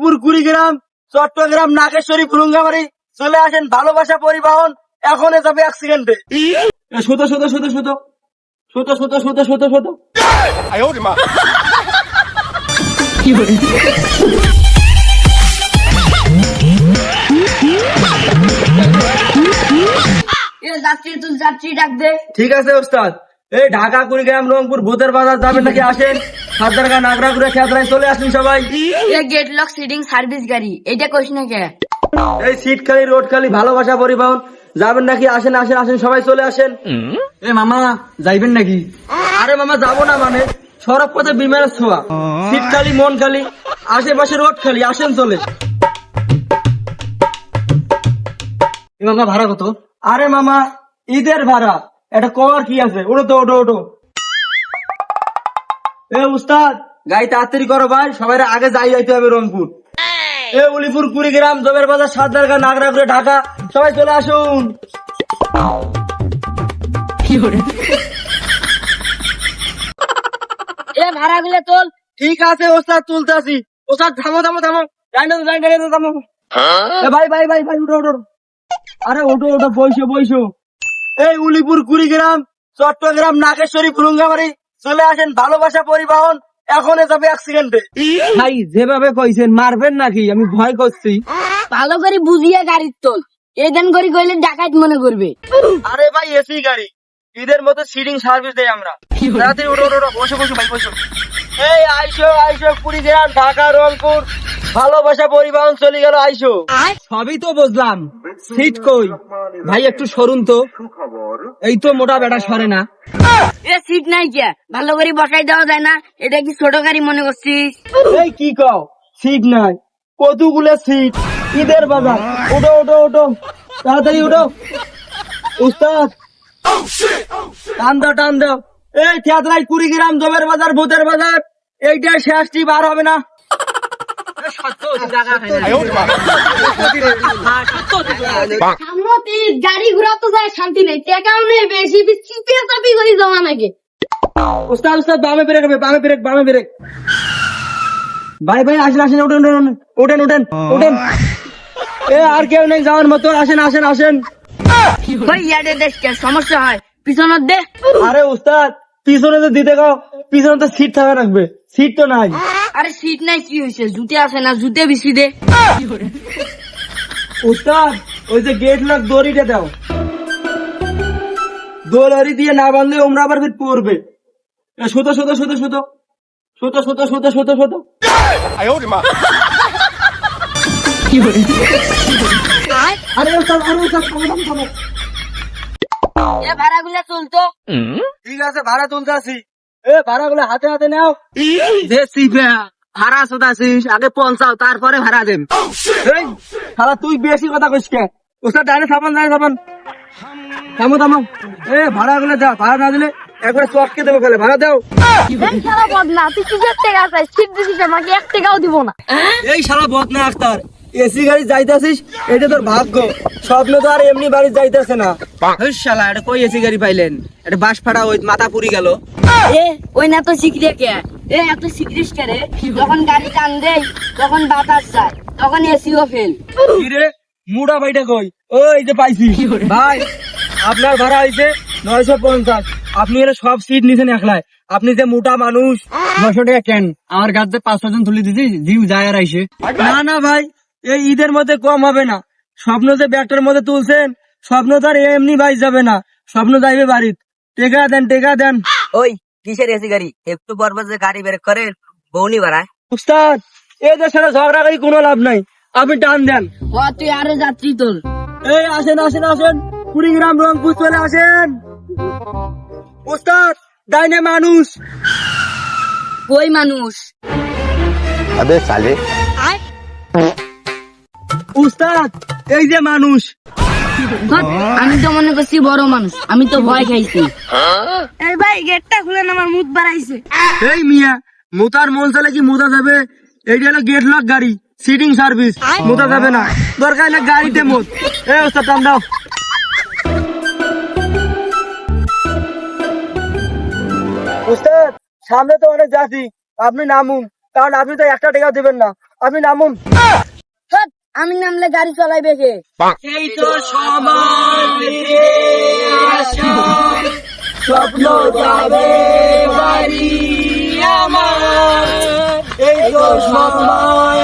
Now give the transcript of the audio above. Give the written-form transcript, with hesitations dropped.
উলিপুর কুড়িগ্রাম, চট্টগ্রাম, নাগেশ্বরী, ফুলুঙ্গামারি চলে আসেন ভালোবাসা পরিবহন। এখন যাবে 1 সেকেন্ডে। শুধু শুধু শুধু শুধু শুধু শুধু শুধু শুধু শুধু যাত্রী তুই যাত্রী ডাক দে। ঠিক আছে ওস্তাদ। এই ঢাকা, কুড়িগ্রাম, রংপুর, ভূতের বাজার যাবেন নাকি আসেন। সাতদারগা, নাগরাগুড়া, খেয়াতরায় চলে আসেন সবাই। এ গেট লক সিটিং সার্ভিস গাড়ি, এটা কইস না কে? এই সিট খালি, রোড খালি, ভালোবাসা পরিবহন যাবেন নাকি আসেন আসেন আসেন সবাই চলে আসেন। এ মামা যাইবেন নাকি? আরে মামা যাবো না মানে, সড়ক পথে বিমানের ছোঁয়া, সিট খালি, মন খালি, আশেপাশে রোড খালি, আসেন চলে। মামা ভাড়া কত? আরে মামা ঈদের ভাড়া, এটা কমার কি আছে, ওটো তো ওটো ওটো। এ উস্তাদ গাড়ি তাড়াতাড়ি করো ভাই, সবাই আগে যাইতে হবে রংপুর। এ উলিপুর, কুড়িগ্রাম, জবের বাজার, সাতদারগা, নাগরাগুড়া, ঢাকা সবাই চলে আসুন। এ ভাড়াগুলো তোল। ঠিক আছে ওস্তাদ, তুলতে আসি। ওস্তাদ থামো থামো থামো, থামো। এ ভাই ভাই ভাই ভাই উঠো উঠো। আরে ওটো ওটো, বইসো বইসো। এই উলিপুর, কুড়িগ্রাম, চট্টগ্রাম, নাগেশ্বরী, ফুলুঙ্গামারি চলে আসেন ভালোবাসা পরিবহন। এখন যাবে 1 সেকেন্ডে। ভাই যেভাবে কইছেন মারবেন নাকি, আমি ভয় করছি। ভালো করে বুঝিয়ে গাড়ি তোল, এদান করে কইলে ডাকাত মনে করবে। আরে ভাই এসি গাড়ি, ঈদের মতো সিটিং সার্ভিস দেয় আমরা। তাড়াতাড়ি উঠো উঠো, বসো বসো ভাই বসো। এই আইসো আইসো, কুড়িগ্রাম, ঢাকা, রংপুর ভালোবাসা পরিবহন চলে গেল, আইসো। সবই তো বুঝলাম, সিট কই ভাই, একটু সরুন তো। এই তো মোটা বেটা সরে না। এ সিট নাই কে, ভালো করে বসাই দেওয়া যায় না? এটা কি ছোট গাড়ি মনে করছিস? এই কি কও, সিট নাই? কতগুলো সিট, ঈদের বাজার। ওঠো ওঠো ওঠো, তাড়াতাড়ি ওঠো। উস্তাদ টান দাও টান দাও। এই খেয়াতরাই, কুড়িগ্রাম, জবের বাজার, ভূতের বাজার, এইটা শেষ ট্রিপ, আর হবে না। গাড়ি ঘোড়া তো যায় শান্তি নেই, টাকাও নেই বেশি, চিপে চাপি করে জমা নাকি। উস্তাদ উস্তাদ, বামে ব্রেক হবে, বামে ব্রেক বামে ব্রেক। ভাই ভাই আসেন আসেন, ওঠেন ওঠেন ওঠেন ওঠেন ওঠেন। এ আর কেউ নেই যাওয়ার মতো, আসেন আসেন আসেন। ভাই ইয়ারে দেখ সমস্যা হয়, পিছনের দে। আরে উস্তাদ পিছনে তো দিতে গাও, পিছনে তো সিট থাকা রাখবে, সিট তো নাই। আরে সিট নাই কি হয়েছে, জুতে আছে না, জুতে বেশি দে। উস্তাদ ওই যে গেট লক দড়িটা দাও, দড়ি দিয়ে না বাঁধলে ওমরা আবার ফির পড়বে। শুতো শুতো শুতো শুতো শুতো শুতো শুতো শুতো শুতো। আরে উস্তাদ আরে উস্তাদ, থামো থামো থামো। এ ভাড়াগুলো চলতো। ঠিক আছে ভাড়া তুলতে আসি। এ ভাড়াগুলো হাতে হাতে নাও। যে সিপে ভাড়া শোধাছিস, আগে পৌঁছাও তারপরে ভাড়া দেন। এই শালা তুই বেশি কথা কইস কে? ওস্তাদ ডাইরে সাবান ডাইরে সাবান। থামো থামো। এ ভাড়াগুলো দাও, ভাড়া না দিলে একবার চটকে দেবো, খেলে ভাড়া দাও। এই শালা বদনা, তুই কিসের টাকা চাই? সিট দিছিস আমাকে, 1 টাকাও দিব না। এই শালা বদনা আক্তার, এসি গাড়ি যাইতেছিস, এটা তোর ভাগ্য। স্বপ্ন তো আর এমনি বাড়ি যাইতেছে না। শালা এটা কই এসি গাড়ি পাইলেন? এটা বাস ফাড়া, ওই মাথা পুরি গেল। এ ওই না তো সিক্রে কে, এ এত সিক্রিস কে রে? যখন গাড়ি টান দেয় তখন বাতাস যায়, তখন এসিও ফেল। কি রে মুড়া ভাইটা কই? ওই যে পাইছি ভাই, আপনার ভাড়া হয়েছে 950। আপনি এর সব সিট নিছেন একলাই। আপনি যে মোটা মানুষ, 900 টাকা কেন? আমার গাছে 5 জন তুলে দিছি, জিউ যায় আর আইসে। না না ভাই, এই ঈদের মধ্যে কম হবে না। স্বপ্ন যে ব্যাগটার মধ্যে তুলছেন, স্বপ্ন তো আর এমনি বাইর যাবে না, স্বপ্ন যাইবে বাড়িতে। টেকা দেন টেকা দেন। ওই কিসের এসি গাড়ি? একটু পরপর যে গাড়ি বের করে বউনি বাড়ায়। উস্তাদ এদের সাথে ঝগড়া করি কোনো লাভ নাই, আপনি টান দেন। ও তুই আরো যাত্রী তোল। এই আসেন আসেন আসেন, কুড়িগ্রাম, রংপুর চলে আসেন। উস্তাদ ডাইনে মানুষ। ওই মানুষ अबे साले উস্তাদ এই যে মানুষ। ধৎ, আমি তো মনে করছি বড় মানুষ, আমি তো ভয় খাইছি। এই ভাই গেটটা খুলেন, আমার মুখ বাড়াইছে। এই মিয়া, মোতার মন চলে কি মোতা যাবে? এইটা হলো গেট লক গাড়ি, সিটিং সার্ভিস, মোতা যাবে না। দরকার হলে গাড়িতে মোত। এই উস্তাদ টান দাও। উস্তাদ সামনে তো অনেক যাত্রী, আপনি নামুন, কারণ আপনি তো 1 টাকাও দেবেন না। আপনি নামুন। ধ্যাৎ, আমি নামলে গাড়ি চালাইবে কে? এই তো সবার ফিরে আসা, স্বপ্ন যাবে বাড়ি আমার, এই তো সবার